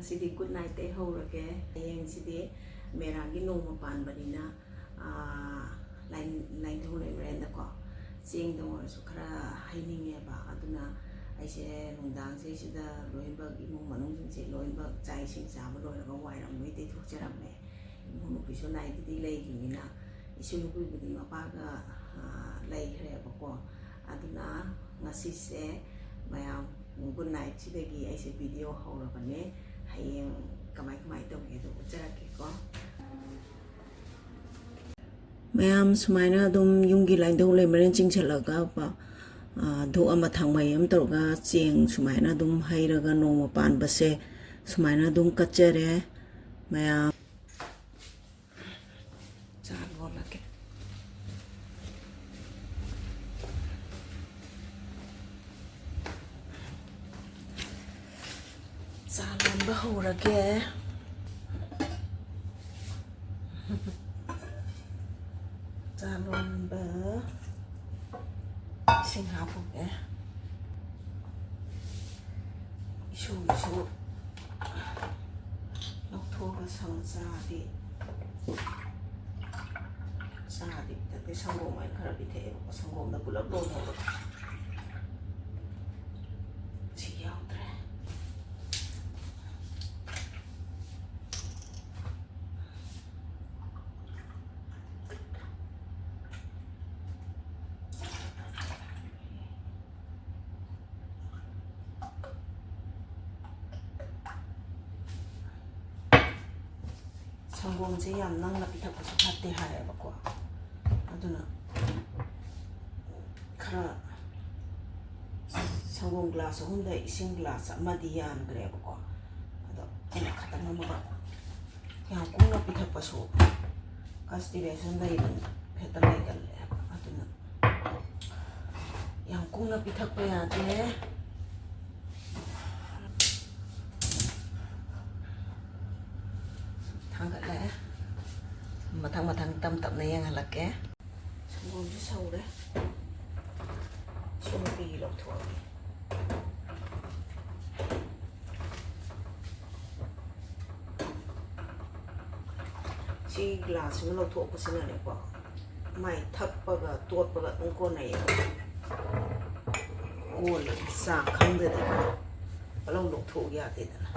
ꯉꯁꯤꯗꯤ good night ꯇꯩ ꯍꯧꯔꯒꯦ ꯍꯌꯦꯡꯁꯤꯗꯤ ꯃꯦꯔꯥꯒꯤ ꯅꯣꯡꯃ ꯄꯥꯟꯕꯅꯤꯅ ꯂꯥꯏꯟꯊꯧ ꯂꯩꯃꯔꯦꯟꯗꯀꯣ ꯆꯦꯡꯗ ꯑꯣꯏꯔꯁꯨ ꯈꯔ ꯍꯩꯅꯤꯡꯉꯦꯕ ꯑꯗꯨꯅ ꯑꯩꯁꯦ ꯅꯨꯡꯗꯥꯡꯁꯤꯗ ꯂꯣꯏꯅꯃꯛ ꯏꯃꯨꯡ ꯃꯅꯨꯡꯁꯤꯡꯁꯦ ꯂꯣꯏꯅꯃꯛ ꯆꯥꯛ ꯏꯁꯤꯡ ꯆꯥꯕ ꯂꯣꯏꯔꯒ ꯋꯥꯏꯔꯝ ꯂꯣꯏ ꯇꯩꯊꯣꯛꯆꯔꯝꯃꯦ ꯏꯃꯨꯡ ꯅꯨꯄꯤꯁꯨ ꯅꯥꯏꯠꯇꯗꯤ ꯂꯩꯈꯤꯕꯅꯤꯅ ꯏꯁꯨ ꯅꯨꯄꯤꯕꯨꯗꯤ ꯃꯄꯥꯒ ꯂꯩꯈ꯭ꯔꯦꯕꯀꯣ ꯑꯗꯨꯅ ꯉꯁꯤꯁꯦ ꯃꯌꯥꯝ ꯒꯨꯗ ꯅꯥꯏꯠꯁꯤꯗꯒꯤ ꯑꯩꯁꯦ ꯚꯤꯗꯤꯑꯣ ꯍꯧꯔꯕꯅꯦ ꯍꯌꯦꯡ ꯀꯃꯥꯏ ꯇꯧꯒꯦꯗꯣ ꯎꯠꯆꯔꯛꯀꯦꯀꯣ ꯃꯌꯥꯝ ꯁꯨꯃꯥꯏꯅ ꯑꯗꯨꯝ ꯌꯨꯝꯒꯤ ꯂꯥꯏꯟꯊꯧ ꯂꯩꯃꯔꯦꯟ ꯆꯤꯡꯁꯤꯜꯂꯒ ꯙꯨꯛ ꯑꯃ ꯊꯥꯡꯃꯩ ꯑꯃ ꯇꯧꯔꯒ ꯆꯦꯡ ꯁꯨꯃꯥꯏꯅ ꯑꯗꯨꯝ ꯍꯩꯔꯒ ꯅꯣꯡꯃ ꯄꯥꯟꯕꯁꯦ ꯁꯨꯃꯥꯏꯅ ꯑꯗꯨꯝ ꯀꯠꯆꯔꯦ ꯃꯌꯥꯝ ꯆꯥ ꯂꯣꯜꯂꯒꯦ ꯆꯥ ꯂꯣꯟꯕ ꯍꯧꯔꯒꯦ ꯆꯥ ꯂꯣꯟꯕ ꯏꯁꯤꯡ ꯍꯥꯞꯄꯨꯒꯦ ꯏꯁꯨꯒꯤꯁꯨ ꯂꯧꯊꯣꯛꯑꯒ ꯆꯥꯗꯤ ꯄꯤꯊꯛꯇꯦ ꯁꯪꯒꯣꯝ ꯑꯣꯏꯅ ꯈꯔ ꯄꯤꯊꯛꯑꯦꯕꯀꯣ ꯁꯪꯒꯣꯝꯗ ꯄꯨꯂꯞ ꯂꯣꯟꯍꯧꯔꯒ ꯁꯤ ꯌꯥꯎꯗ꯭ꯔꯦ ꯁꯪꯒꯣꯝꯁꯦ ꯌꯥꯝ ꯅꯪꯅ ꯄꯤꯊꯛꯄꯁꯨ ꯐꯠꯇꯦ ꯍꯥꯏꯌꯦꯕꯀꯣ ꯑꯗꯨꯅ ꯈꯔ ꯁꯪꯒꯣꯝ ꯒ꯭ꯂꯥꯁ 3ꯗ ꯏꯁꯤꯡ ꯒ꯭ꯂꯥꯁ ꯑꯃꯗꯤ ꯌꯥꯟꯈ꯭ꯔꯦꯕꯀꯣ ꯑꯗꯣ ꯑꯩꯅ ꯈꯇꯪ ꯑꯃꯒ ꯌꯥꯝ ꯀꯨꯡꯅ ꯄꯤꯊꯛꯄꯁꯨ ꯀꯟꯁꯇꯤꯄꯦꯁꯟ ꯂꯩꯕꯅ ꯍꯦꯛꯇ ꯂꯩꯒꯜꯂꯦꯕ ꯑꯗꯨꯅ ꯌꯥꯝ ꯀꯨꯡꯅ ꯄꯤꯊꯛꯄ ꯌꯥꯗꯦ ꯊꯥꯡꯒꯠꯂꯛꯑꯦ ꯃꯊꯪ ꯇꯞꯅ ꯌꯦꯡꯍꯜꯂꯛꯀꯦ ꯁꯪꯒꯣꯝꯁꯤ ꯁꯧꯔꯦ ꯏꯁꯨ ꯅꯨꯄꯤꯒꯤ ꯂꯧꯊꯣꯛꯑꯒꯦ ꯁꯤ ꯒ꯭ꯂꯥꯁꯁꯤꯃ ꯂꯧꯊꯣꯛꯄꯁꯤꯅꯅꯦꯀꯣ ꯃꯥꯏ ꯊꯛꯄꯒ ꯇꯣꯠꯄꯒ ꯑꯗꯨꯝ ꯀꯣꯟꯅꯩꯌꯦꯕ ꯑꯣꯜꯂꯦ ꯆꯥꯡ ꯈꯪꯗꯗꯤ ꯄꯂꯧ ꯂꯧꯊꯣꯛꯎ ꯌꯥꯗꯦꯗꯅ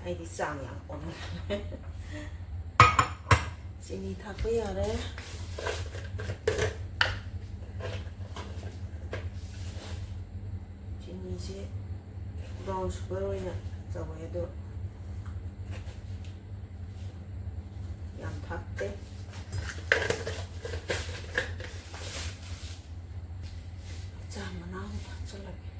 ꯑꯩꯗꯤ ꯆꯥꯡ ꯌꯥꯝ ꯑꯣꯟꯅ ꯆꯤꯅꯤ ꯊꯥꯛꯄ ꯌꯥꯔꯦ ꯆꯤꯅꯤꯁꯦ ꯕ꯭ꯔꯥꯎꯟ ꯁꯨꯒꯔ ꯑꯣꯏꯅ ꯇꯧꯋꯦ ꯑꯗꯣ ꯌꯥꯝ ꯊꯥꯛꯇꯦ ꯆꯥ ꯃꯅꯥ ꯊꯥꯛꯆꯜꯂꯒꯦ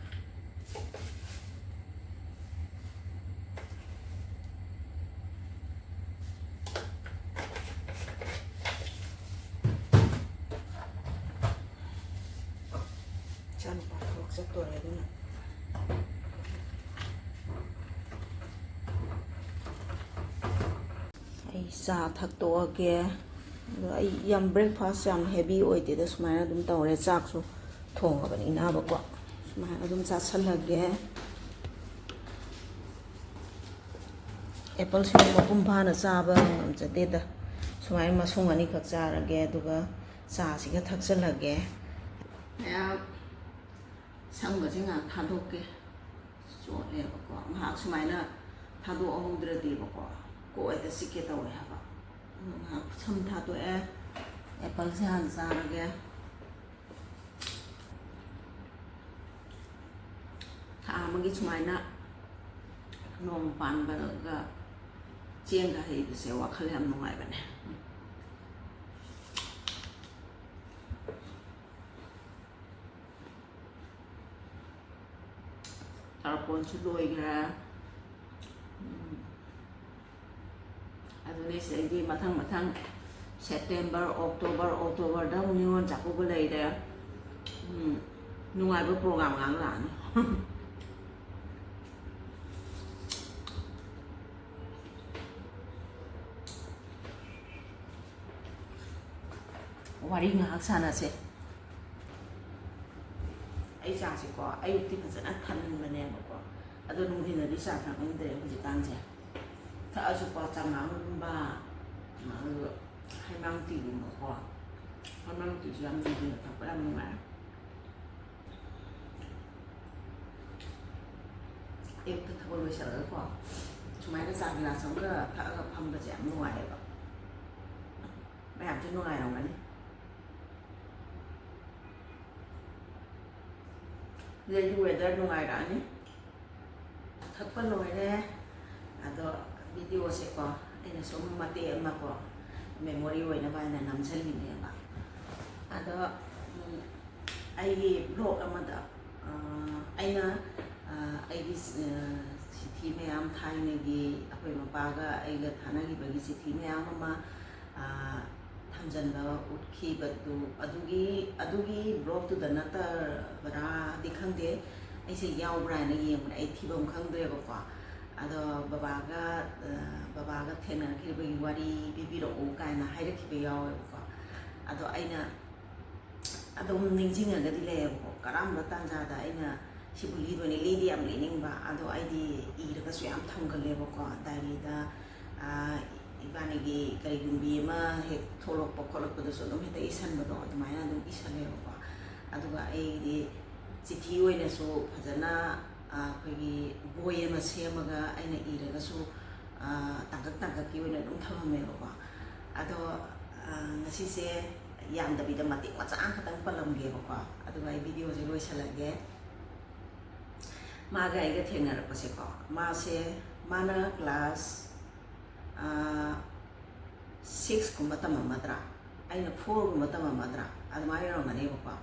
ꯏꯆꯥꯅꯨꯄꯥ ꯊꯕꯛ ꯆꯠꯇꯣꯔꯦ ꯑꯗꯨꯅ ꯑꯩ ꯆꯥ ꯊꯛꯇꯣꯛꯑꯒꯦ ꯑꯗꯣ ꯑꯩ ꯌꯥꯝ ꯕ꯭ꯔꯦꯛꯐꯥꯁ ꯌꯥꯝ ꯍꯦꯚꯤ ꯑꯣꯏꯗꯦꯗ ꯁꯨꯃꯥꯏꯅ ꯑꯗꯨꯝ ꯇꯧꯔꯦ ꯆꯥꯛꯁꯨ ꯊꯣꯡꯉꯕꯅꯤꯅꯕꯀꯣ ꯁꯨꯃꯥꯏꯅ ꯑꯗꯨꯝ ꯆꯥꯁꯜꯂꯒꯦ ꯑꯦꯄꯜꯁꯤꯁꯨ ꯃꯄꯨꯡ ꯐꯥꯅ ꯆꯥꯕ ꯉꯝꯖꯗꯦꯗ ꯁꯨꯃꯥꯏꯅ ꯃꯁꯨꯡ 2ꯈꯛ ꯆꯥꯔꯒꯦ ꯑꯗꯨꯒ ꯆꯥꯁꯤꯒ ꯊꯛꯆꯜꯂꯒꯦ ꯃꯌꯥꯝ ꯁꯪꯕꯁꯦ ꯉꯥꯏꯍꯥꯛ ꯊꯥꯗꯣꯛꯀꯦ ꯆꯣꯠꯂꯦꯕꯀꯣ ꯉꯥꯏꯍꯥꯛ ꯁꯨꯃꯥꯏꯅ ꯊꯥꯗꯣꯛꯍꯧꯗ꯭ꯔꯗꯤꯕꯀꯣ ꯀꯣꯛꯑꯗ ꯆꯤꯛꯀꯦ ꯇꯧꯋꯦ ꯍꯥꯏꯕ ꯉꯥꯏꯍꯥꯛ ꯁꯝ ꯊꯥꯗꯣꯛꯑꯦ ꯑꯦꯄꯜꯁꯦ ꯍꯥꯟꯅ ꯆꯥꯔꯒꯦ ꯊꯥ ꯑꯃꯒꯤ ꯁꯨꯃꯥꯏꯅ ꯅꯣꯡ ꯄꯥꯟꯕꯒ ꯆꯦꯡꯒ ꯍꯩꯕꯁꯦ ꯋꯥꯈꯜ ꯌꯥꯝ ꯅꯨꯡꯉꯥꯏꯕꯅꯦ ꯇꯔꯄꯣꯟꯁꯨ ꯂꯣꯏꯈ꯭ꯔꯦ ꯑꯗꯨꯅꯦ ꯁꯤꯗꯩꯗꯤ ꯃꯊꯪ ꯁꯦꯞꯇꯦꯝꯕꯔ ꯑꯣꯛꯇꯣꯕꯔꯗ ꯑꯃꯨꯛ ꯅꯤꯉꯣꯜ ꯆꯥꯛꯀꯧꯕ ꯂꯩꯔꯦ ꯅꯨꯡꯉꯥꯏꯕ ꯄ꯭ꯔꯣꯒ꯭ꯔꯥꯝ ꯉꯥꯛ ꯂꯥꯛꯑꯅꯤ ꯋꯥꯔꯤ ꯉꯥꯏꯍꯥꯛ ꯁꯥꯟꯅꯁꯦ ꯑꯩ ꯆꯥꯛꯁꯦꯀꯣ ꯑꯌꯨꯛꯇꯤ ꯐꯖꯅ ꯊꯟꯕꯅꯦꯕꯀꯣ ꯑꯗꯣ ꯅꯨꯡꯊꯤꯟꯗꯗꯤ ꯆꯥ ꯊꯛꯅꯤꯡꯗ꯭ꯔꯦ ꯍꯧꯖꯤꯛꯀꯥꯟꯁꯦ ꯊꯛꯑꯁꯨꯀꯣ ꯆꯉꯥꯡꯒꯨꯝꯕ ꯑꯗꯨꯒ ꯍꯩꯃꯥꯡ ꯇꯤꯒꯨꯝꯕꯀꯣ ꯍꯩꯃꯥꯡ ꯇꯤꯁꯨ ꯌꯥꯝ ꯅꯨꯡꯊꯤꯟꯗ ꯊꯛꯄ ꯌꯥꯝ ꯅꯨꯡꯉꯥꯏ ꯑꯌꯨꯛꯇ ꯊꯕꯛ ꯂꯣꯏꯁꯤꯜꯂꯒꯀꯣ ꯁꯨꯃꯥꯏꯅ ꯆꯥ ꯒꯤꯂꯥꯁ ꯑꯃꯒ ꯊꯛꯑꯒ ꯐꯝꯕꯁꯦ ꯌꯥꯝ ꯅꯨꯡꯉꯥꯏꯌꯦꯕ ꯃꯌꯥꯝꯁꯨ ꯅꯨꯡꯉꯥꯏꯔꯝꯒꯅꯤ ꯁꯤꯗꯩꯗꯤ ꯋꯦꯗꯔ ꯅꯨꯡꯉꯥꯏꯔꯛꯑꯅꯤ ꯊꯛꯄ ꯂꯣꯏꯔꯦ ꯑꯗꯣ ꯚꯤꯗꯤꯑꯣꯁꯦꯀꯣ ꯑꯩꯅ ꯁꯨꯝ ꯃꯇꯦꯛ ꯑꯃꯀꯣ ꯃꯦꯃꯣꯔꯤ ꯑꯣꯏꯅꯕ ꯍꯥꯏꯅ ꯅꯝꯁꯤꯜꯂꯤꯅꯦꯕ ꯑꯗꯣ ꯑꯩꯒꯤ ꯕ꯭ꯂꯣꯛ ꯑꯃꯗ ꯑꯩꯅ ꯑꯩꯒꯤ ꯆꯤꯊꯤ ꯃꯌꯥꯝ ꯊꯥꯏꯅꯒꯤ ꯑꯩꯈꯣꯏ ꯃꯄꯥꯒ ꯑꯩꯒ ꯊꯥꯅꯈꯤꯕꯒꯤ ꯆꯤꯊꯤ ꯃꯌꯥꯝ ꯑꯃ ꯊꯝꯖꯟꯕ ꯎꯠꯈꯤꯕꯗꯨ ꯑꯗꯨꯒꯤ ꯕ꯭ꯂꯣꯛꯇꯨꯗ ꯅꯠꯇꯕ꯭ꯔꯥꯗꯤ ꯈꯪꯗꯦ ꯑꯩꯁꯦ ꯌꯥꯎꯕ꯭ꯔꯥ ꯍꯥꯏꯅ ꯌꯦꯡꯕꯅꯦ ꯑꯩ ꯊꯤꯐꯝ ꯈꯪꯗ꯭ꯔꯦꯕꯀꯣ ꯑꯗꯣ ꯕꯕꯥꯒ ꯊꯦꯡꯅꯈꯤꯕꯒꯤ ꯋꯥꯔꯤ ꯄꯤꯕꯤꯔꯛꯎ ꯀꯥꯏꯅ ꯍꯥꯏꯔꯛꯈꯤꯕ ꯌꯥꯎꯋꯦꯕꯀꯣ ꯑꯗꯣ ꯑꯩꯅ ꯑꯗꯨꯝ ꯅꯤꯡꯁꯤꯡꯉꯒꯗꯤ ꯂꯩꯌꯦꯕꯀꯣ ꯀꯔꯝꯕ ꯇꯥꯟꯖꯥꯗ ꯑꯩꯅ ꯁꯤꯕꯨ ꯂꯤꯗꯣꯏꯅꯦ ꯂꯤꯗꯤ ꯌꯥꯝ ꯂꯤꯅꯤꯡꯕ ꯑꯗꯣ ꯑꯩꯗꯤ ꯏꯔꯒꯁꯨ ꯌꯥꯝ ꯊꯝꯒꯜꯂꯦꯕꯀꯣ ꯗꯥꯏꯔꯤꯗ ꯏꯕꯥꯅꯤꯒꯤ ꯀꯔꯤꯒꯨꯝꯕꯤ ꯑꯃ ꯍꯦꯛ ꯊꯣꯛꯂꯛꯄ ꯈꯣꯠꯂꯛꯄꯗꯁꯨ ꯑꯗꯨꯝ ꯍꯦꯛꯇ ꯏꯁꯟꯕꯗꯣ ꯑꯗꯨꯃꯥꯏꯅ ꯑꯗꯨꯝ ꯏꯁꯜꯂꯦꯕꯀꯣ ꯑꯗꯨꯒ ꯑꯩꯗꯤ ꯆꯤꯊꯤ ꯑꯣꯏꯅꯁꯨ ꯐꯖꯅ ꯑꯩꯈꯣꯏꯒꯤ ꯕꯣꯏ ꯑꯃ ꯁꯦꯝꯃꯒ ꯑꯩꯅ ꯏꯔꯒꯁꯨ ꯇꯥꯡꯀꯛ ꯇꯥꯡꯀꯛꯀꯤ ꯑꯣꯏꯅ ꯑꯗꯨꯝ ꯊꯝꯃꯝꯃꯦꯕꯀꯣ ꯑꯗꯣ ꯉꯁꯤꯁꯦ ꯌꯥꯝꯗꯕꯤꯗ ꯃꯇꯦꯛ ꯃꯆꯥ ꯈꯛꯇꯪ ꯄꯜꯂꯝꯒꯦꯕꯀꯣ ꯑꯗꯨꯒ ꯑꯩ ꯚꯤꯗꯤꯑꯣꯁꯦ ꯂꯣꯏꯁꯤꯜꯂꯒꯦ ꯃꯥꯒ ꯑꯩꯒ ꯊꯦꯡꯅꯔꯛꯄꯁꯦꯀꯣ ꯃꯥꯅ ꯀ꯭ꯂꯥꯁ 6ꯀꯨꯝꯕ ꯇꯝꯃꯝꯃꯗ꯭ꯔꯥ ꯑꯩꯅ 4ꯒꯨꯝꯕ ꯇꯝꯃꯝꯃꯗ꯭ꯔꯥ ꯑꯗꯨꯃꯥꯏꯅ ꯌꯧꯔꯝꯒꯅꯦꯕꯀꯣ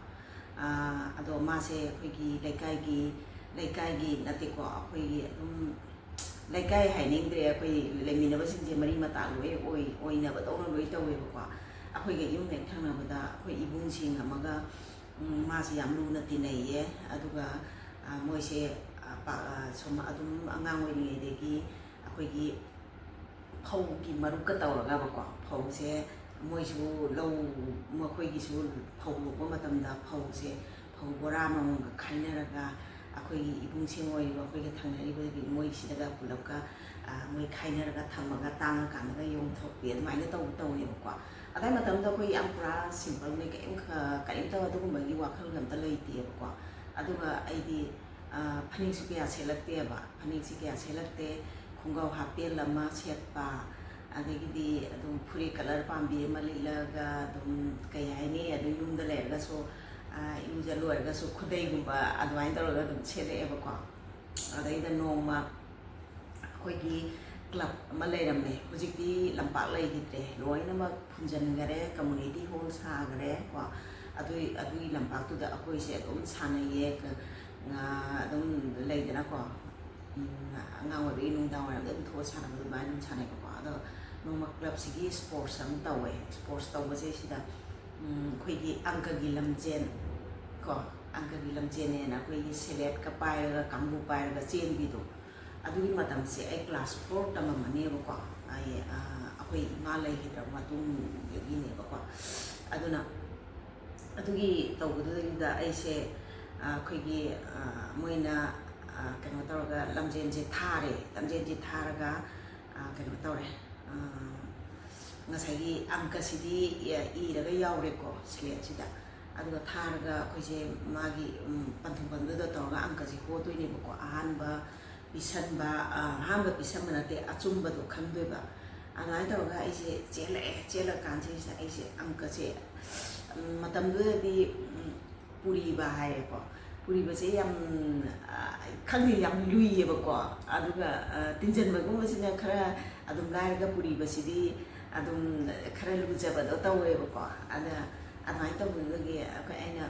ꯑꯗꯣ ꯃꯥꯁꯦ ꯑꯩꯈꯣꯏꯒꯤ ꯂꯩꯀꯥꯏꯒꯤ ꯅꯠꯇꯦꯀꯣ ꯑꯩꯈꯣꯏꯒꯤ ꯑꯗꯨꯝ ꯂꯩꯀꯥꯏ ꯍꯥꯏꯅꯤꯡꯗ꯭ꯔꯦ ꯑꯩꯈꯣই ꯂꯩꯃꯤꯟꯅꯕꯁꯤꯡꯁꯦ ꯃꯔꯤ ꯃꯇꯥ ꯂꯣꯏ ꯑꯣꯏꯅꯕꯗꯧꯅ ꯂꯣꯏ ꯇꯧꯋꯦꯕꯀꯣ ꯑꯩꯈꯣꯏꯒ ꯌꯨꯝ ꯍꯦꯛ ꯊꯪꯅꯕꯗ ꯑꯩꯈꯣꯏ ꯏꯕꯨꯡꯁꯤꯡ ꯑꯃꯒ ꯃꯥꯁꯦ ꯌꯥꯝ ꯂꯨꯅ ꯇꯤꯟꯅꯩꯌꯦ ꯑꯗꯨꯒ ꯃꯣꯏꯁꯦ ꯁꯨꯝ ꯑꯗꯨꯝ ꯑꯉꯥꯡ ꯑꯣꯏꯔꯤꯉꯩꯗꯒꯤ ꯑꯩꯈꯣꯏꯒꯤ ꯐꯧꯒꯤ ꯃꯔꯨꯞꯀ ꯇꯧꯔꯒꯕꯀꯣ ꯐꯧꯁꯦ ꯃꯣꯏꯁꯨ ꯃꯈꯣꯏꯒꯤꯁꯨ ꯐꯧ ꯂꯣꯛꯄ ꯃꯇꯝꯗ ꯐꯧꯁꯦ ꯐꯧ ꯕꯣꯔꯥ ꯑꯃꯃꯝꯒ ꯈꯥꯏꯅꯔꯒ ꯑꯩꯈꯣꯏꯒꯤ ꯏꯕꯨꯡꯁꯤꯡ ꯑꯣꯏꯔꯤꯕ ꯑꯩꯈꯣꯏꯒ ꯊꯪꯅꯔꯤꯕꯒꯤ ꯃꯣꯏꯁꯤꯗꯒ ꯄꯨꯂꯞꯀ ꯃꯣꯏ ꯈꯥꯏꯅꯔꯒ ꯊꯝꯃꯒ ꯇꯥꯡꯉꯀꯥꯟꯗꯒ ꯌꯣꯟꯊꯣꯛꯄꯤ ꯑꯗꯨꯃꯥꯏꯅ ꯇꯧꯋꯦꯕꯀꯣ ꯑꯗꯨꯒꯤ ꯃꯇꯝꯗ ꯑꯩꯈꯣই ꯌꯥꯝ ꯄꯨꯔꯥ ꯁꯤꯝꯄꯜꯅꯤ ꯀꯔꯤꯝꯇ ꯑꯗꯨꯒꯨꯝꯕꯒꯤ ꯋꯥꯈꯜꯒ ꯑꯝꯇ ꯂꯩꯇꯦꯕꯀꯣ ꯑꯗꯨꯒ ꯑꯩꯗꯤ ꯐꯅꯦꯛꯁꯨ ꯀꯌꯥ ꯁꯦꯠꯂꯛꯇꯦꯕ ꯐꯅꯦꯛꯁꯤ ꯀꯌా ꯁꯦꯠꯂꯛꯇꯦ ꯈꯣꯡꯒ꯭ꯔꯥꯎ ꯍꯥꯞꯄꯦꯟ ꯑꯃ ꯁꯦꯠꯄ ꯑꯗꯒꯤꯗꯤ ꯑꯗꯨꯝ ꯐꯨꯔꯤꯠ ꯀꯂꯔ ꯄꯥꯝꯕꯤ ꯑꯃ ꯂꯤꯠꯂꯒ ꯑꯗꯨꯝ ꯀꯩ ꯍꯥꯏꯅꯤ ꯑꯗꯨꯝ ꯌꯨꯝꯗ ꯂꯩꯔꯒꯁꯨ ꯏꯔꯨꯖ ꯂꯣꯏꯔꯒꯁꯨ ꯈꯨꯗꯩꯒꯨꯝꯕ ꯑꯗꯨꯃꯥꯏꯅ ꯇꯧꯔꯒ ꯑꯗꯨꯝ ꯁꯦꯠꯂꯛꯑꯦꯕꯀꯣ ꯑꯗꯩꯗ ꯅꯣꯡꯃ ꯑꯩꯈꯣꯏꯒꯤ ꯀ꯭ꯂꯕ ꯑꯃ ꯂꯩꯔꯝꯃꯦ ꯍꯧꯖꯤꯛꯇꯤ ꯂꯝꯄꯥꯛ ꯂꯩꯈꯤꯗ꯭ꯔꯦ ꯂꯣꯏꯅꯃꯛ ꯐꯨꯟꯖꯤꯟꯈꯔꯦ ꯀꯝꯃꯨꯅꯤꯇꯤ ꯍꯣꯜ ꯁꯥꯈꯔꯦ ꯀꯣ ꯑꯗꯨꯒꯤ ꯂꯝꯄꯥꯛꯇꯨꯗ ꯑꯩꯈꯣꯏꯁꯦ ꯑꯗꯨꯝ ꯁꯥꯟꯅꯩꯌꯦ ꯑꯗꯨꯝ ꯂꯩꯗꯅꯀꯣ ꯑꯉꯥꯡ ꯑꯣꯏꯕꯒꯤ ꯅꯨꯡꯗꯥꯡ ꯋꯥꯏꯔꯝꯗ ꯑꯗꯨꯝ ꯊꯣꯛꯑ ꯁꯥꯟꯅꯕ ꯑꯗꯨꯃꯥꯏꯅ ꯑꯗꯨꯝ ꯁꯥꯟꯅꯩꯕꯀꯣ ꯑꯗꯣ ꯅꯣꯡꯃ ꯀ꯭ꯂꯕꯁꯤꯒꯤ ꯁ꯭ꯄꯣꯔꯠꯁ ꯑꯃ ꯇꯧꯋꯦ ꯁ꯭ꯄꯣꯔꯠꯁ ꯇꯧꯕꯁꯦ ꯁꯤꯗ ꯑꯩꯈꯣꯏꯒꯤ ꯑꯪꯀꯒꯤ ꯂꯝꯖꯦꯟ ꯀꯣ ꯑꯪꯀꯒꯤ ꯂꯝꯖꯦꯟꯅꯦꯅ ꯑꯩꯈꯣꯏꯒꯤ ꯁꯦꯂꯦꯠꯀ ꯄꯥꯏꯔꯒ ꯀꯥꯡꯕꯨ ꯄꯥꯏꯔꯒ ꯆꯦꯟꯕꯤꯗꯣ ꯑꯗꯨꯒꯤ ꯃꯇꯝꯁꯦ ꯑꯩ ꯀ꯭ꯂꯥꯁ 4 ꯇꯝꯃꯝꯃꯅꯦꯕꯀꯣ ꯑꯩꯈꯣꯏ ꯏꯃꯥ ꯂꯩꯈꯤꯗ꯭ꯔꯕ ꯃꯇꯨꯡꯗꯒꯤꯅꯦꯕꯀꯣ ꯑꯗꯨꯅ ꯑꯗꯨꯒꯤ ꯇꯧꯕꯗꯨꯗ ꯑꯩꯁꯦ ꯑꯩꯈꯣꯏꯒꯤ ꯃꯣꯏꯅ ꯀꯩꯅꯣ ꯇꯧꯔꯒ ꯂꯝꯖꯦꯟꯁꯦ ꯊꯥꯔꯒ ꯀꯩꯅꯣ ꯇꯧꯔꯦ ꯉꯁꯥꯏꯒꯤ ꯑꯪꯀꯁꯤꯗꯤ ꯏꯔꯒ ꯌꯥꯎꯔꯦꯀꯣ ꯁ꯭ꯂꯦꯠꯁꯤꯗ ꯑꯗꯨꯒ ꯊꯥꯔꯒ ꯑꯩꯈꯣꯏꯁꯦ ꯃꯥꯒꯤ ꯄꯟꯊꯨꯡꯐꯝꯗꯨꯗ ꯇꯧꯔꯒ ꯑꯪꯀꯁꯦ ꯍꯣꯠꯇꯣꯏꯅꯦꯕꯀꯣ ꯑꯍꯥꯟꯕ ꯄꯤꯁꯟꯕ ꯅꯠꯇꯦ ꯑꯆꯨꯝꯕꯗꯣ ꯈꯪꯗꯣꯏꯕ ꯑꯗꯨꯃꯥꯏꯅ ꯇꯧꯔꯒ ꯑꯩꯁꯦ ꯆꯦꯜꯂꯀꯥꯟꯁꯤꯗ ꯑꯩꯁꯦ ꯑꯪꯀꯁꯦ ꯃꯇꯝꯗꯨꯗꯗꯤ ꯄꯨꯔꯤꯕ ꯍꯥꯏꯌꯦꯀꯣ ꯄꯨꯔꯤꯕꯁꯦ ꯌꯥꯝ ꯈꯪꯗꯦ ꯌꯥꯝ ꯂꯨꯏꯌꯦꯕꯀꯣ ꯑꯗꯨꯒ ꯇꯤꯟꯖꯟꯕꯒꯨꯝꯕꯁꯤꯅ ꯈꯔ ꯑꯗꯨꯝ ꯂꯥꯏꯔꯒ ꯄꯨꯔꯤꯕꯁꯤꯗꯤ ꯑꯗꯨꯝ ꯈꯔ ꯂꯨꯖꯕꯗꯣ ꯇꯧꯋꯦꯕꯀꯣ ꯑꯗꯨꯃꯥꯏꯅ ꯇꯧꯕꯗꯨꯗꯒꯤ ꯑꯩꯅ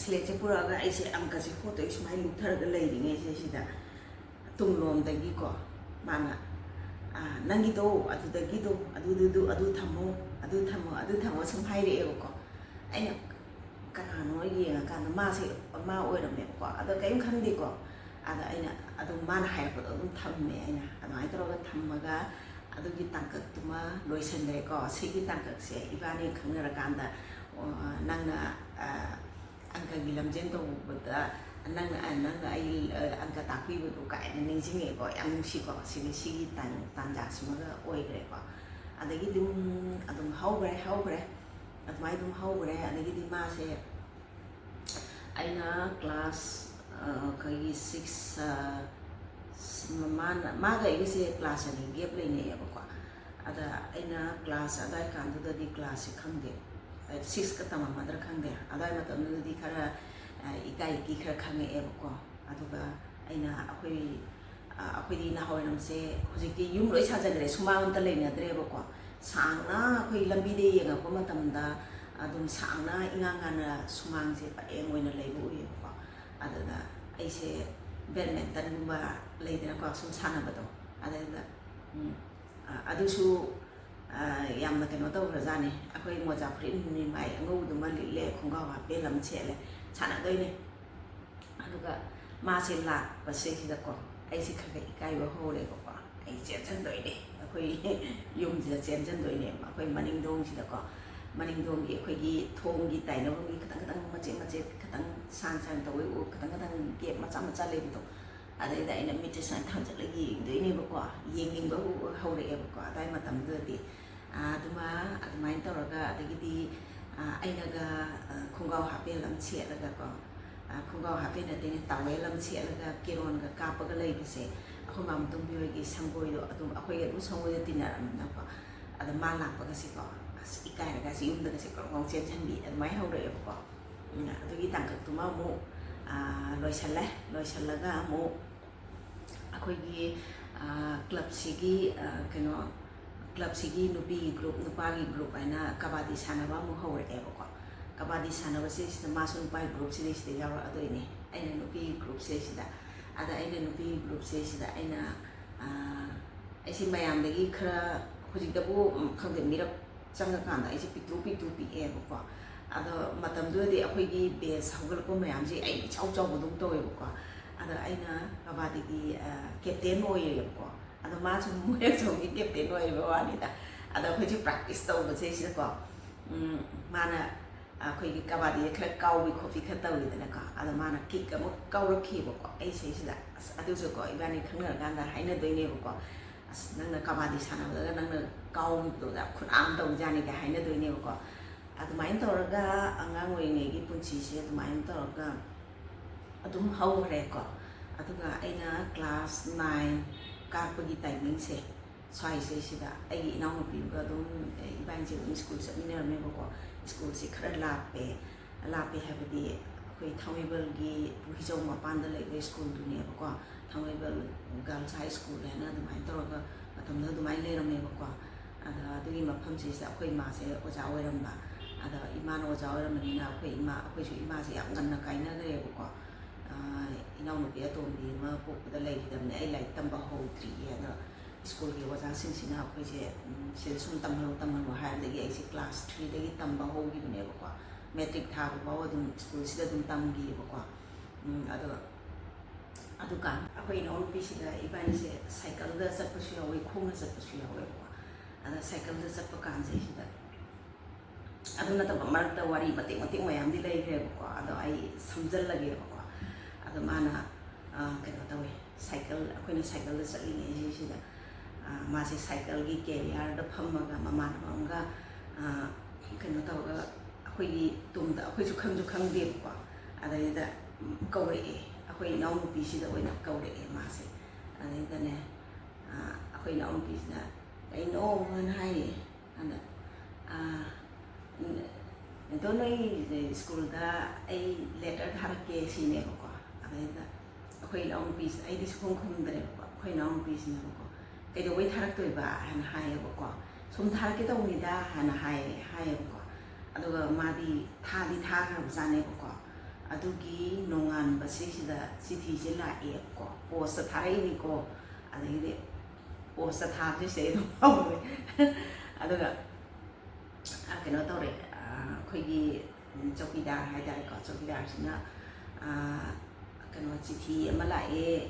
ꯁ꯭ꯂꯦꯠꯁꯦ ꯄꯨꯔꯛꯑꯒ ꯑꯩꯁꯦ ꯑꯪꯀꯁꯦ ꯍꯣꯠꯇꯣꯏ ꯁꯨꯃꯥꯏꯅ ꯂꯨꯊꯔꯒ ꯂꯩꯔꯤꯉꯩꯁꯦ ꯁꯤꯗ ꯇꯨꯡꯂꯣꯝꯗꯒꯤꯀꯣ ꯃꯥꯅ ꯅꯪꯒꯤꯗꯣ ꯑꯗꯨꯗꯒꯤꯗꯣ ꯑꯗꯨ ꯊꯝꯃꯣ ꯁꯨꯝ ꯍꯥꯏꯔꯛꯑꯦꯕꯀோ ꯑꯩꯅ ꯀꯅꯥꯅꯣ ꯌꯦꯡꯉꯀꯥꯟꯗ ꯃꯥ ꯑꯣꯏꯔꯝꯃꯦꯕꯀꯣ ꯑꯗꯣ ꯀꯔꯤꯝ ꯈꯟꯗꯦꯀꯣ ꯑꯗ ꯑꯩꯅ ꯑꯗꯨꯝ ꯃꯥꯅ ꯍꯥꯏꯔꯛꯄꯗꯣ ꯑꯗꯨꯝ ꯊꯝꯃꯦ ꯑꯩꯅ ꯑꯗꯨꯃꯥꯏꯅ ꯇꯧꯔꯒ ꯊꯝꯃꯒ ꯑꯗꯨꯒꯤ ꯇꯥꯡꯀꯛꯇꯨꯃ ꯂꯣꯏꯁꯤꯟꯈ꯭ꯔꯦꯀꯣ ꯁꯤꯒꯤ ꯇꯥꯡꯀꯛꯁꯦ ꯏꯕꯥꯅꯤ ꯈꯪꯅꯔꯀꯥꯟꯗ ꯅꯪꯅ ꯑꯪꯀꯒꯤ ꯂꯝꯖꯦꯟ ꯇꯧꯕꯗ nang ai angka takpibado kaina ningsinge ko yam nungsiko sigi tanjasimaga oigre ko adagi adum haubre adumai haubre adagi mase aina class kai 6 maga igise class ani gap lene ko ada aina class ada kandu di class khangde 6 ka tamam madra khangde ada matam di khara ikai ki khara khange ko aduga aina akoi di na hoinamse hojiki yum loi sajagre sumang ta leina dre ko sangna akoi lambi de yenga ko matamda adum sangna ingangana sumang se pa engoina leibu ye ko adada aise badminton gumba leidena ko sum sana bado adada adusu yamna keno to rajane akoi moja prin ni mai ngou duma le khonga wa pe lam chele chana doine aduga ma se la ba se da ko ai se kha ikai ba ho le ko ai chen chen doine akoi yum ji chen chen doine akoi maning dong ji da ko maning dong gi akoi gi thong gi tai no gi katang ma che katang san to u katang ge ma cha le to adai dai na mi te san thang cha le gi doine ba ko yeng ning ba ho le ba ko dai ma tam de di aduma adumai to raga adagi di aina ga khungau hape lam che laga ko khungau hape na te tawe lam che laga kiron ga ka pa ga lei bise akhoi mam tum bi gi sanggoi do adum akhoi ga sanggoi tina na ko ada ma la pa ga si ko ikai ga si um da si ko ngong chen chen bi adumai ho re ko adagi tang ka tuma mo loi sal laga mo akhoi gi club sigi keno club sigi nupi group nupagi group aina kabadi sanaba mu hore ko kabadi sanaba se masun pai group se yawa adoine aina nupi group se ada aina nupi group se aina aisi mayam dagi khara hujik dabu khangde mirak changa kanda aisi pitu pi ko ada matam du de akhoi gi base hawgal ko mayam ji ai chau bu to ko ada aina kabadi gi captain oye ko ada masu muya songi captain oye ba ni da ada akhoi ji practice to ba se ko mana akhoi gi kabadi khara kau bi coffee kha taw ni da ka ada mana kick ka mo kau ro ki ko ai se da adu so ko ibani khangna ganda haina doine ko nang kabadi sana da nang kau to da khun am to jani ka haina doine ko adumai to raga angang oi ne gi punchi se adumai to raga adum hau re ko aduga aina class 9 karpagi timing se sai se sida ai naw no pi ga dum iban je school se minner me ko school se khara la pe habdi koi thawibal gi hijau ma pan da le school du ne ko thawibal girls high school le na dumai to ga atam na dumai le ram ne ko ada dui ma pham se sa koi ma se oja oi ram ba ada ima no oja oi ram ni na koi su ima se yak ngan na kai na le ko inaw no pia tom bi ma ko da lai dam ne ai lai tam ba ho tri ya da school gi waja sin sina ko se sum tam lo ha de gi ai class 3 de gi tam ba ho gi ne ko metric tha ba wa dum school si da dum tam gi ko adu kan akoi no pi si da iban se cycle da sa pu shi oi khong sa pu shi oi ko ada cycle da sa pu kan se si da adu na ta mar ta wari mati mayam di lai he ko adu ai samjal lagi ko mana kena tahu cycle aku ni cycle tu sering ni je sudah masih cycle gi carrier dah pam maga mama maga kena tahu aku ni tum dah aku cukang dia ko ada ida kau aku ni naum bisi dah aku nak kau masih ada ida ne aku ni naum bisi dah ai no man hai ada itu ni school dah ai letter harap ke sini ko akhoi naung piece ai dis khong dre ko akhoi naung piece ni ko kai do wai tharak toi ba han hai ko sum thar ke to ni da han hai ko adu ma di tha ka sa ne ko adu gi nongan ba si da city je la e ko post thar ni ko adu de post thar je se do pa adu ga ke no to re khoi gi chokidar hai da ko chokidar sina kano chithi ama lae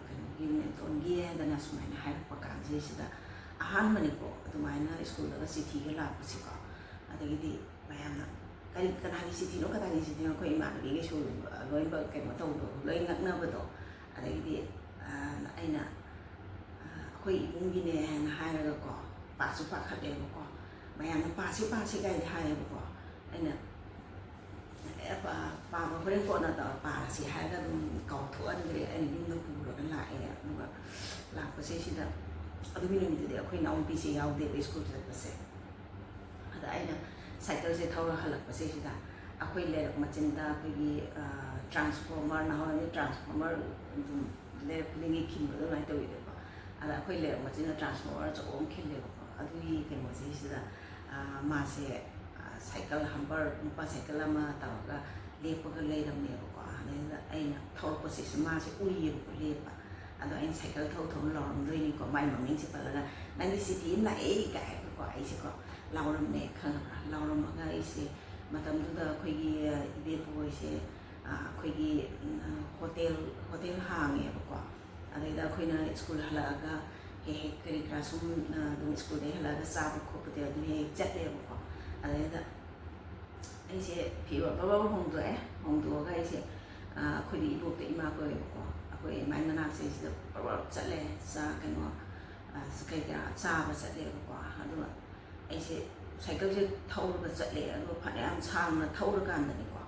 kano gin ton gi da na sumai na hai pa ka je sida ahan mani ko to mai na school da chithi ga la si ko adagi di bayam na ꯀꯔꯤ ꯀꯅꯥꯒꯤ ꯆꯤꯊꯤꯅꯣ ꯀꯅꯥꯒꯤ ꯆꯤꯊꯤꯅꯣ ꯑꯩꯈꯣꯏ ꯏꯃꯥꯟꯅꯕꯤꯒꯩꯁꯨ ꯂꯣꯏꯅꯃꯛ ꯀꯩꯅꯣ ꯇꯧꯕꯗꯣ ꯂꯣꯏ ꯉꯛꯅꯕꯗꯣ ꯑꯗꯒꯤꯗꯤ ꯑꯩꯅ ꯑꯩꯈꯣꯏ ꯏꯕꯨꯡꯒꯤꯅꯦ ꯍꯥꯏꯅ ꯍꯥꯏꯔꯒꯀꯣ ꯄꯥꯁꯨ ꯄꯥꯈꯠꯂꯦꯕꯀꯣ ꯃꯌꯥꯝꯅ ꯄꯥꯁꯤ ꯀꯥꯏꯗꯤ ꯍꯥꯏꯌꯦꯕꯀꯣ ꯑꯩꯅ ꯄꯥꯕ ꯍꯣꯔꯦꯟ ꯀꯣꯟꯅ ꯄꯥꯔꯁꯤ ꯍꯥꯏꯔꯒ ꯑꯗꯨꯝ ꯀꯥꯎꯊꯣꯛꯍꯟꯈ꯭ꯔꯦ ꯑꯩꯅ ꯌꯨꯝꯗ ꯄꯨꯔꯒ ꯂꯥꯛꯑꯦ ꯑꯗꯨꯒ ꯂꯥꯛꯄꯁꯦ ꯁꯤꯗ ꯑꯗꯨꯒꯤ ꯅꯨꯃꯤꯠꯇꯨꯗꯤ ꯑꯩꯈꯣꯏ ꯏꯅꯥꯎꯅꯨꯄꯤꯁꯦ ꯌꯥꯎꯗꯦꯕ ꯁ꯭ꯀꯨꯜ ꯆꯠꯄꯁꯦ ꯑꯗ ꯑꯩꯅ ꯁꯥꯏꯀꯜꯁꯦ ꯊꯧꯔ ꯍꯜꯂꯛꯄꯁꯦ ꯁꯤꯗ ꯑꯩꯈꯣꯏ ꯂꯩꯔꯛ ꯃꯆꯤꯟꯗ ꯑꯩꯈꯣꯏꯒꯤ ꯇ꯭ꯔꯥꯟꯁꯐꯣꯔꯃꯔ ꯅꯍꯥꯟꯋꯥꯏ ꯇ꯭ꯔꯥꯟꯁꯐꯣꯔꯃꯔ ꯑꯗꯨꯝ ꯂꯩꯔꯛ ꯈꯨꯗꯤꯡꯒꯤ ꯈꯤꯟꯕꯗꯣ ꯑꯗꯨꯃꯥꯏꯅ ꯇꯧꯋꯤꯗꯀꯣ ꯑꯗ ꯑꯩꯈꯣꯏ ꯂꯩꯔꯛ ꯃꯆꯤꯟꯗ ꯇ꯭ꯔꯥꯟꯁꯐꯣꯔꯃꯔ ꯑꯆꯧꯕ ꯑꯃ ꯈꯤꯜꯂꯦꯕꯀꯣ ꯑꯗꯨꯒꯤ ꯀꯩꯅꯣꯁꯦ ꯁꯤꯗ ꯃꯥꯁꯦ ꯁꯥꯏꯀꯜ ꯍꯝꯄꯔ ꯅꯨꯄꯥ ꯁꯥꯏꯀꯜ ꯑꯃ ꯇꯧꯔꯒ ꯂꯦꯞꯄꯒ ꯂꯩꯔꯝꯃꯦꯕꯀꯣ ꯑꯗꯩꯗ ꯑꯩꯅ ꯊꯧꯔꯛꯄꯁꯤꯁꯨ ꯃꯥꯁꯦ ꯎꯏꯌꯦꯕꯀꯣ ꯂꯦꯞꯄ ꯑꯗꯣ ꯑꯩꯅ ꯁꯥꯏꯀꯜ ꯊꯧꯅ ꯂꯥꯎꯔꯝꯗꯣꯏꯅꯤꯀꯣ ꯃꯥꯏ ꯃꯃꯤꯡꯁꯦ ꯄꯜꯂꯒ ꯅꯪꯒꯤ ꯆꯤꯊꯤ ꯑꯃ ꯂꯥꯛꯑꯦ ꯀꯥꯏꯀꯣ ꯑꯩꯁꯦꯀꯣ ꯂꯥꯎꯔꯝꯃꯦ ꯈꯪꯉꯕ꯭ꯔꯥ ꯂꯥꯎꯔꯝꯃꯒ ꯑꯩꯁꯦ ꯃꯇꯝꯗꯨꯗ ꯑꯩꯈꯣꯏꯒꯤ ꯏꯕꯦꯄꯨꯍꯣꯏꯁꯦ ꯑꯩꯈꯣꯏꯒꯤ ꯍꯣꯇꯦꯜ ꯍꯥꯡꯉꯦꯕꯀꯣ ꯑꯗꯩꯗ ꯑꯩꯈꯣꯏꯅ ꯁ꯭ꯀꯨꯜ ꯍꯜꯂꯛꯑꯒ ꯍꯦꯛ ꯀꯔꯤ ꯀꯔꯥ ꯁꯨꯝ ꯑꯗꯨꯝ ꯁ꯭ꯀꯨꯜꯗꯒꯤ ꯍꯜꯂꯛꯑꯒ ꯆꯥꯕ ꯈꯣꯠꯄꯗꯤ ꯑꯗꯨꯝ ꯍꯦꯛ ꯆꯠꯂꯦꯕꯀꯣ ꯑꯗꯩꯗ ꯑꯩꯁꯦ ꯐꯤꯔꯣꯜ ꯕꯕꯥ ꯍꯣꯡꯗꯣꯛꯑꯒ ꯑꯩꯁꯦ ꯑꯩꯈꯣꯏꯗꯤ ꯏꯕꯣꯛꯇ ꯏꯃꯥ ꯀꯧꯋꯦꯕꯀꯣ ꯑꯩꯈꯣꯏ ꯏꯃꯥꯏ ꯃꯅꯥꯛꯁꯦ ꯁꯤꯗ ꯆꯠꯂꯦ ꯀꯩꯅꯣ ꯀꯩ ꯀꯔꯥ ꯆꯥꯕ ꯆꯠꯂꯦꯕꯀꯣ ꯑꯗꯨꯒ ꯑꯩꯁꯦ ꯁꯥꯏꯀꯜꯁꯦ ꯊꯧꯔꯒ ꯆꯠꯂꯦ ꯑꯗꯨꯒ ꯐꯅꯌꯥꯝ ꯁꯥꯡꯅ ꯊꯧꯔꯀꯥꯟꯗꯅꯤꯀꯣ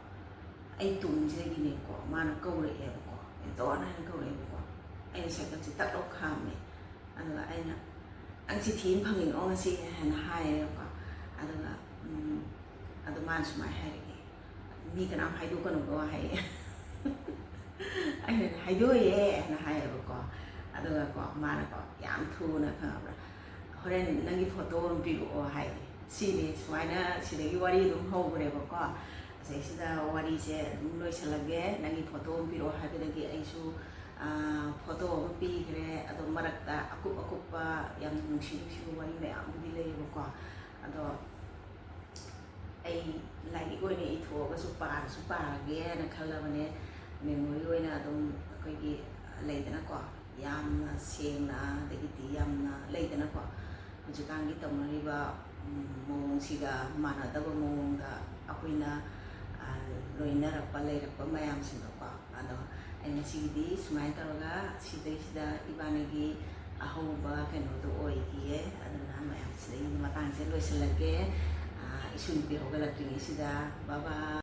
ꯑꯩ ꯇꯨꯡꯁꯤꯗꯒꯤꯅꯦꯀꯣ ꯃꯥꯅ ꯀꯧꯔꯛꯑꯦꯕꯀꯣ ꯏꯟꯇꯣꯟ ꯍꯥꯏꯅ ꯀꯧꯔꯛꯑꯦꯕꯀꯣ ꯑꯩꯅ ꯁꯥꯏꯀꯜꯁꯦ ꯇꯛ ꯂꯥꯎ ꯈꯥꯝꯃꯦ ꯑꯗꯨꯒ ꯑꯩꯅ ꯅꯪ ꯆꯤꯊꯤ ꯑꯃ ꯐꯪꯉꯤꯀꯣ ꯉꯁꯤ ꯍꯥꯏꯅ ꯍꯥꯏꯌꯦꯕꯀꯣ ꯑꯗꯨꯒ ꯑꯗꯣ ꯃꯥꯅ ꯁꯨꯃꯥꯏꯅ ꯍꯥꯏꯔꯛꯑꯦ ꯃꯤ ꯀꯅꯥꯝ ꯍꯥꯏꯗꯣꯛꯀꯅꯨꯀꯣ ꯍꯥꯏꯌꯦ ꯑꯩꯅ ꯍꯥꯏꯗꯣꯛꯑꯦ ꯍꯥꯏꯅ ꯍꯥꯏꯌꯦꯕꯀꯣ ꯑꯗꯨꯒꯀꯣ ꯃꯥꯅꯀꯣ ꯌꯥꯝ ꯊꯨꯅ ꯈꯪꯉꯕ꯭ꯔꯥ ꯍꯣꯔꯦꯟ ꯅꯪꯒꯤ ꯐꯣꯇꯣ ꯑꯃ ꯄꯤꯔꯛꯑꯣ ꯍꯥꯏ ꯁꯤꯅꯤ ꯁꯨꯃꯥꯏꯅ ꯁꯤꯗꯒꯤ ꯋꯥꯔꯤ ꯑꯗꯨꯝ ꯍꯧꯈ꯭ꯔꯦꯕꯀꯣ ꯑꯁꯤꯁꯤꯗ ꯋꯥꯔꯤꯁꯦ ꯑꯗꯨꯝ ꯂꯣꯏꯁꯤꯜꯂꯒꯦ ꯅꯪꯒꯤ ꯐꯣꯇꯣ ꯑꯃ ꯄꯤꯔꯛꯑꯣ ꯍꯥꯏꯕꯗꯒꯤ ꯑꯩꯁꯨ ꯐꯣꯇꯣ ꯑꯃ ꯄꯤꯈ꯭ꯔꯦ ꯑꯗꯣ ꯃꯔꯛꯇ ꯑꯀꯨꯞꯄ ꯌꯥꯝ ꯅꯨꯡꯁꯤꯕ ꯋꯥꯔꯤ ꯃꯌꯥꯝꯕꯨꯗꯤ ꯂꯩꯌꯦꯕꯀꯣ ꯑꯗꯣ ꯑꯩ ꯂꯥꯏꯔꯤꯛ ꯑꯣꯏꯅ ꯏꯊꯣꯛꯑꯒꯁꯨ ꯄꯥꯔꯒꯦꯅ ꯈꯜꯂꯕꯅꯦ ꯃꯦꯃꯣꯔꯤ ꯑꯣꯏꯅ ꯑꯗꯨꯝ ꯑꯩꯈꯣꯏꯒꯤ ꯂꯩꯗꯅꯀꯣ ꯌꯥꯝꯅ ꯁꯦꯡꯅ ꯑꯗꯒꯤꯗꯤ ꯌꯥꯝꯅ ꯂꯩꯗꯅꯀꯣ ꯍꯧꯖꯤꯛꯀꯥꯟꯒꯤ ꯇꯧꯅꯔꯤꯕ ꯃꯑꯣꯡꯁꯤꯒ ꯃꯥꯟꯅꯗꯕ ꯃꯑꯣꯡꯗ ꯑꯩꯈꯣꯏꯅ ꯂꯣꯏꯅꯔꯛꯄ ꯂꯩꯔꯛꯄ ꯃꯌꯥꯝꯁꯤꯡꯗꯣꯀꯣ ꯑꯗꯣ ꯑꯩ ꯉꯁꯤꯒꯤꯗꯤ ꯁꯨꯃꯥꯏꯅ ꯇꯧꯔꯒ ꯁꯤꯗꯩꯁꯤꯗ ꯏꯕꯥꯅꯤꯒꯤ ꯑꯍꯧꯕ ꯀꯩꯅꯣꯗꯣ ꯑꯣꯏꯈꯤꯌꯦ ꯑꯗꯨꯅ ꯃꯌꯥꯝ ꯁꯤꯗꯒꯤ ꯃꯇꯥꯡꯁꯦ ꯂꯣꯏꯁꯤꯜꯂꯒꯦ ꯏꯁꯨ ꯅꯨꯄꯤ ꯍꯧꯒꯠꯂꯛꯇ꯭ꯔꯤꯉꯩꯁꯤꯗ ꯕꯕꯥ